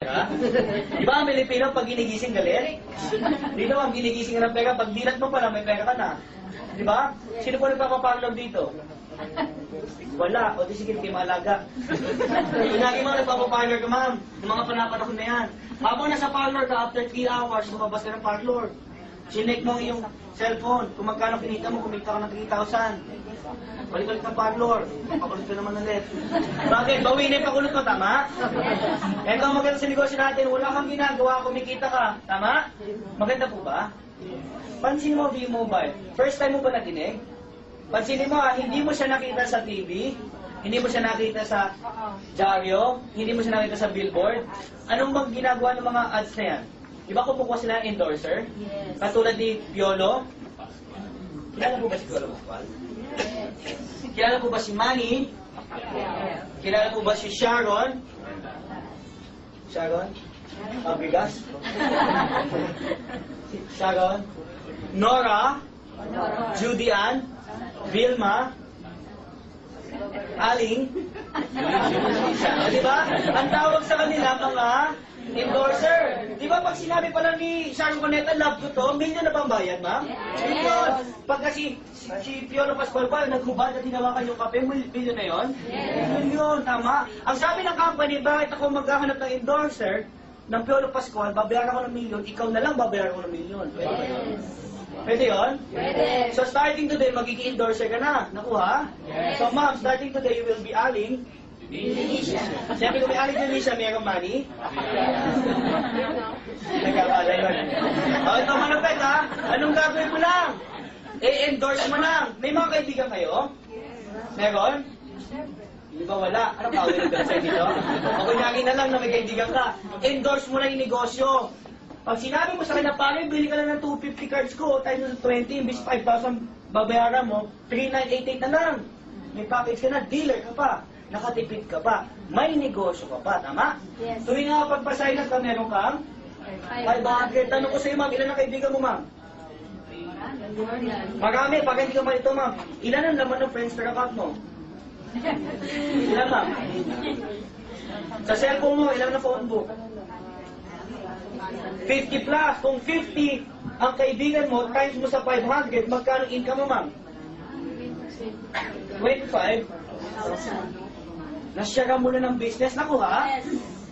Diba? Diba ang Pilipino pag ginigising galit? Dito ang ginigising ng pera, pag dilat mo pala may pera ka na. Diba? Sino po nagpapaparlor dito? Wala. O di sige, hindi maalaga. Lagi mo nagpapaparlor ka, ma'am. Yung mga panapanahon na yan. Habang nasa parlor ka, after 3 hours, lumabas ka ng parlor. Sinek mo yung cellphone. Kung magkano kinita mo, kumita ka ng 3,000. Balik-balik ng parlor. Pakulot ka naman ulit. Bakit? Bawi na yung pakulot mo, tama? Ito ang maganda sa negosyo natin. Wala kang ginagawa, kumikita ka. Tama? Maganda po ba? Pansinin mo V-Mobile. First time mo ba natinig? Pansinin mo hindi mo siya nakita sa TV, hindi mo siya nakita sa dyaryo, hindi mo siya nakita sa billboard. Anong bang ginagawa ng mga ads na yan? Di ba kumukuha sila ng endorser? Yes. Katulad ni Piolo. Kilala po ba si Piolo Pascual? Yes. Kilala po ba si Manny? Yes. Kilala po ba si Sharon? Sharon? Fabregas? Sharon? Nora? Judy Ann? Vilma? Aling? Di ba? Ang tawag sa kanila mga endorser. Di ba pag sinabi pala ni Sharon Cuneta, love ko to, million na bang bayad, ma'am? Million. Pagka si Piolo Pascual pa, naghubad at hinawakan yung kape, million na yun? Million, tama. Ang sabi ng company, bakit ako maghahanap ng endorser ng Piolo Pascual, babayaran ko ng million, ikaw na lang babayaran ko ng million. Pwede ba yun? Pwede yun? Pwede. So starting today, magiging endorser ka na. Nakuha? Yes. So ma'am, starting today, you will be Aling Delicia. Siyempre kung may Aling Delicia, mayroong money? Nagkakala yun. O, ito manapet ha. Anong gagawin mo lang? E-endorse mo lang. May mga kaibigan kayo? Meron? Di ba wala? Ano ka? Wala ka sa dito? O kunyari na lang na may kaibigan ka. Endorse mo lang yung negosyo. Pag sinabi mo sa kanya, pare, bili ka lang ng 250 cards ko, tayo sa 20, imbis 5,000 babayaran mo, 3,988 na lang. May package ka na, dealer ka pa, nakatipid ka pa, may negosyo ka pa, tama? Yes. Tuwing nga pagpasign up ka, meron kang 500. Tanong ko sa iyo, ma'am, ilan ang kaibigan mo, ma'am? Marami, pag hindi ka man ito, ma'am. Ilan ang laman ng Friendster account mo? Ilan, ma'am? Sa cellphone mo, ilan na phone book? 50 plus. Kung 50 ang kaibigan mo, times mo sa 500, magkano income mo, ma'am? 25. Nasya ka muna ng business. Nakuha?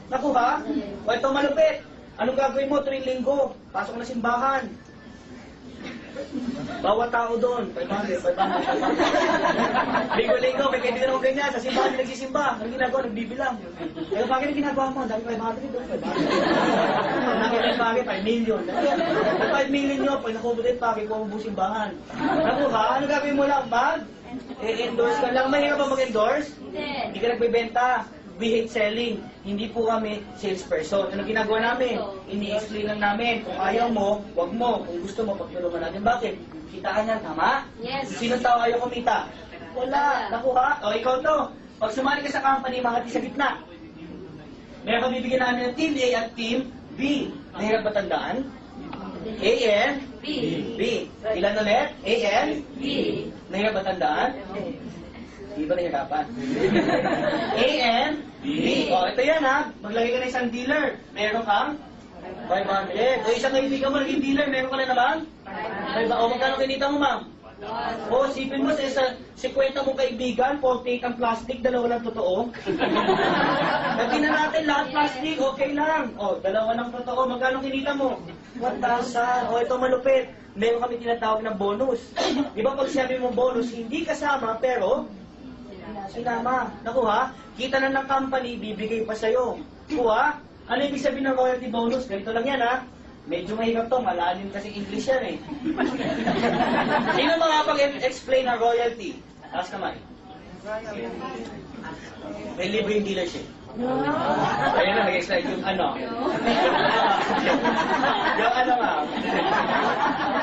Nakuha? O ito malupit. Anong gagawin mo tuwing linggo? Pasok na simbahan. Bawat tao doon. 500. Linggo-linggo, may kaibigan ako ganyan. Sa simbahan nagsisimba. Ang ginagawa, nagbibilang. Pero bakit ang ginagawa mo? Dami 500 doon. 500. Nakita bakit? 5 million. 5 million nyo. Pag nakubulit bakit kung ang simbahan. Nakuha? Ano gagawin mo lang? E-endorse ka lang. Mahirap ba mag-endorse? Hindi ka nagbibenta. We hate selling. Hindi po kami salesperson. Ano ginagawa namin? Ini-explain lang namin. Kung ayaw mo, wag mo. Kung gusto mo, pagtulungan natin. Bakit? Kitaan yan, tama? Yes. Sino tao ayaw kumita? Wala. Nakuha? O, ikaw to. Pag sumali ka sa company, mga sa gitna. Meron kang bibigyan namin ng team A at team B. Nahirap ba tandaan? A, N, B. Ilan ulit? A, N, B. Nahirap ba tandaan? Di ba nahirapan? A, N, B. O, ito yan ha. Maglagay ka na isang dealer. Meron kang 500. O, isang kaibigan mo naging dealer. Meron ka na naman? O, magkano kinita mo, ma'am? O, sipin mo sa 50 mong kaibigan, 48 ang plastic, dalawa lang totoo. Lagi na natin lahat plastic, okay lang. O, dalawa lang totoo. Magkano kinita mo? 1,000. O, ito malupit. Meron kami tinatawag na bonus. Di ba pag sinabi mo bonus, hindi kasama, pero sinama. Nakuha? Kita na ng company, bibigay pa sa'yo. Kuha? Ano ibig sabihin ng royalty bonus? Ganito lang yan, ha? Medyo mahirap to, malalim kasi English yan, eh. Sino makapag-explain ng royalty? Taas kamay. May libre yung dealership. Ayun na, mag-explain yung ano. Yung ano, ma'am.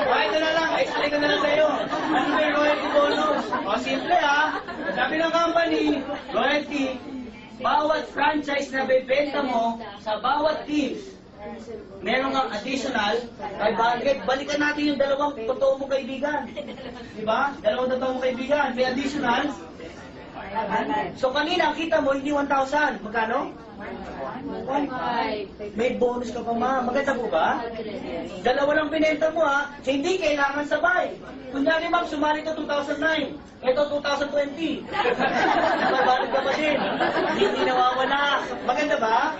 O, ito na lang, explain ko na lang sa'yo. Ano ba yung royalty bonus? O, simple ha. Sabi ng company, royalty, bawat franchise na bebenta mo sa bawat teams, meron kang additional 500. Balikan natin yung dalawang totoo mong kaibigan. Diba? Dalawang totoo mong kaibigan. May additional. So kanina, kita mo, hindi 1,000. Magkano? May bonus ka pa, ma'am. Maganda po ba? Dalawa lang binenta mo, ha? Hindi kailangan sabay. Kunyari, ma'am, sumali ka 2009. Ito, 2020. Babalik ka pa din. Hindi nawawala. Maganda ba?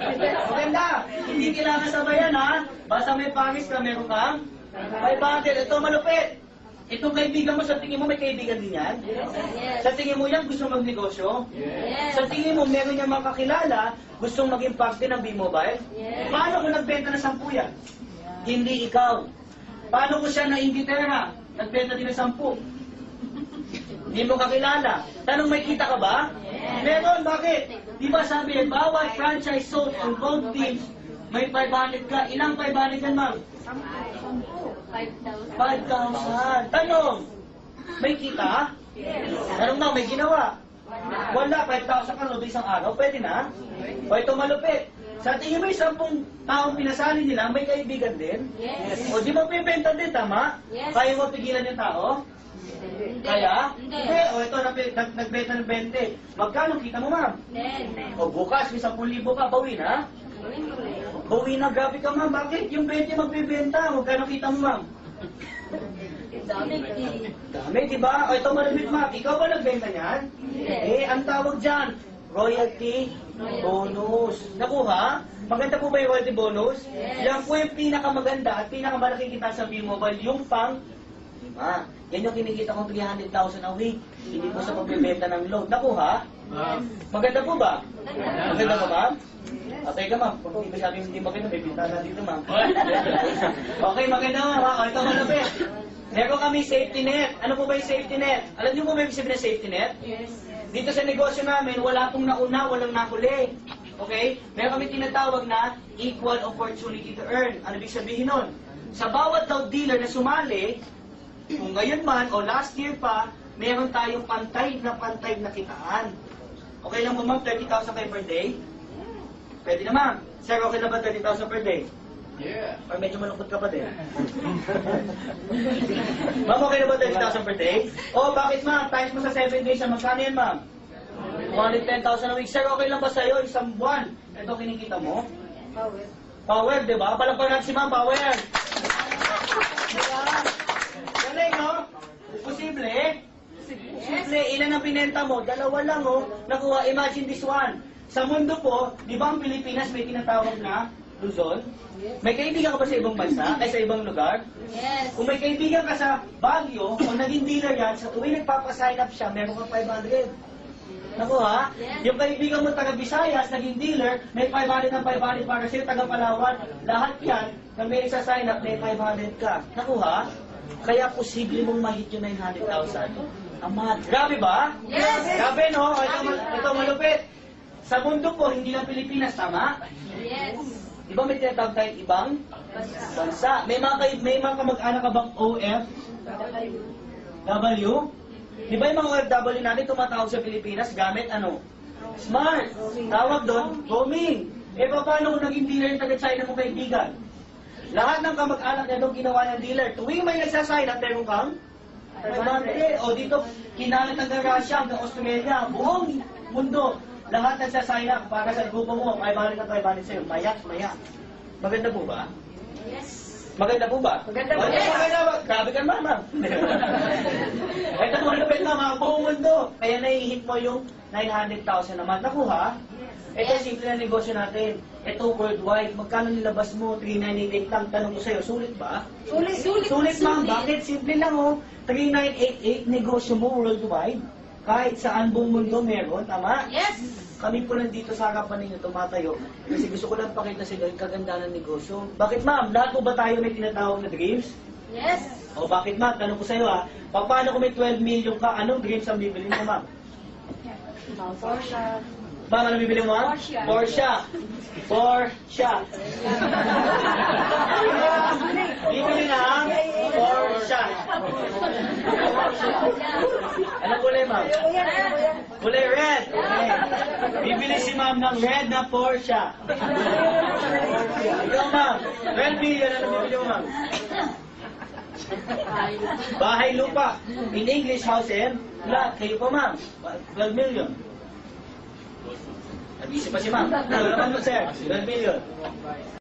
Maganda. Hindi kailangan sabayan, ha? Basta may pangis ka, meron kang 500. Ito, malupit. Itong kaibigan mo, sa tingin mo may kaibigan din yan? Yes. Sa tingin mo yan, gusto magnegosyo? Yes. Sa tingin mo, meron niyang makakilala, gustong maging parte ng B-Mobile? Yes. Paano kung nagbenta ng 10 yan? Hindi ikaw. Paano kung siya na Inglaterra, nagbenta din ng 10? Hindi mo kakilala. Tanong, may kita ka ba? Yes. Meron, bakit? Di ba sabi, bawat franchise sold on both teams, may 500 ka. Ilang 500 yan, ma'am? 5,000. 5,000. Tanong, may kita? Yes. Tanong na, may ginawa? Wala, 5,000 ka loob isang araw, pwede na? O ito malupit. Sa tingin mo, 10 taong pinasali nila, may kaibigan din? Yes. O di ba pibenta din, tama? Yes. Kaya mo pigilan yung tao? Hindi. Kaya? Hindi. O ito, nagbenta ng 20. Magkano kita mo, ma'am? 10. O bukas, may 10,000 ka, bawi na? Bawi na, grabe ka, ma'am. Bakit? Yung 20 magbibenta, magkano kita mo, ma'am? Dami. Dami, di ba? O ito malupit, ma'am. Ikaw ba nagbenta niyan? Hindi. Ang tawag dyan, royalty bonus. Nakuha? Maganda po ba yung royalty bonus? Yes. Yan po yung pinakamaganda at pinakamalaking kita sa B-Mobile, yung pang lima. Yan yung kinikita kong 300,000 a week. Hindi po sa pagbibenta ng load. Nakuha? Maganda po ba? Maganda ba, ma'am? Okay ka, ma'am. Kung hindi sabi hindi maganda, may bintana dito, ma'am. Okay, maganda, ma'am. O, ito malapit. Meron kami safety net. Ano po ba yung safety net? Alam niyo po ba yung sabihin ng safety net? Yes. Dito sa negosyo namin, wala pong nauna, walang nahuli. Okay? Meron kami tinatawag na equal opportunity to earn. Ano ibig sabihin nun? Sa bawat daw dealer na sumali, kung ngayon man o last year pa, meron tayong pantay na kitaan. Okay lang mo, ma'am? 30,000 kayo per day? Pwede na, ma'am. Sir, okay na ba 30,000 per day? Yeah. Or medyo malungkot ka pa din? Ma'am, okay na ba 30,000 per day? Oh, bakit, ma'am? Times mo sa 7 days, magkano yan, ma'am? 110,000 a week. Sir, okay lang ba sa'yo? Isang buwan. Ito kinikita mo? Power, di ba? Palagpagan natin si ma'am, power. Galing, no? Posible? Posible. Ilan ang pinenta mo? Dalawa lang, oh. Nakuha, imagine this one. Sa mundo po, di ba ang Pilipinas may tinatawag na Luzon? May kaibigan ka ba sa ibang bansa? Ay, sa ibang lugar? Yes. Kung may kaibigan ka sa Baguio, kung naging dealer yan, sa tuwing nagpapasign up siya, meron kang 500. Nakuha? Yes. Yung kaibigan mo taga Visayas, naging dealer, may 500 ng 500 para sa'yo, taga Palawan. Lahat yan, na may isa-sign up, may 500 ka. Nakuha? Kaya posible mong mahit yung 900,000. Amat. Grabe ba? Yes. Grabe, no? Ito malupit. Sa mundo po, hindi lang Pilipinas, tama? Yes. Di ba may tinatawag tayong ibang bansa? May mga kamag-anak ka bang OF? W? Di ba yung mga OFW natin tumatawag sa Pilipinas gamit ano? Smart. Tawag doon, roaming. Eh paano kung naging dealer yung taga-China mong kaibigan? Lahat ng kamag-anak niya doon ginawa ng dealer. Tuwing may nagsasign up, meron kang 500. O dito, kinalat hanggang Russia, hanggang Australia, buong mundo. Lahat nagsasign up para sa grupo mo, 500 na 500 sa'yo. Mayak. Maganda po ba? Yes. Maganda po ba? Maganda po. Maganda ba? Grabe ka naman, ma'am. Ito mo lapit na mga buong mundo. Kaya nai-hit mo yung 900,000 naman. Nakuha? Ito simple na negosyo natin. Ito worldwide. Magkano nilabas mo? 3,988 lang. Tanong ko sa'yo, sulit ba? Sulit, ma'am. Bakit? Simple lang, oh. 3,988 negosyo mo worldwide. Kahit saan buong mundo meron, tama? Yes. Kami po nandito sa harapan ninyo tumatayo kasi gusto ko lang pakita sa inyo yung kaganda ng negosyo. Bakit, ma'am? Lahat po ba tayo may tinatawag na dreams? Yes. O bakit, ma'am? Tanong ko sa iyo, ha? Paano kung may 12 million ka, anong dreams ang bibili mo, ma'am? Porsche. Ma'am, ano bibili mo, ma'am? Porsche. Porsche. Bibili na, Porsche. Ano kulay, ma'am? Kulay red. Okay. Bibili si ma'am ng red na Porsche. Ikaw, ma'am. 12 million, ano bibili mo, ma'am? Bahay lupa. In English, house and lot. Kayo po, ma'am. 12 million. Nag-isip pa si ma'am. Ano naman mo, sir? 12 million.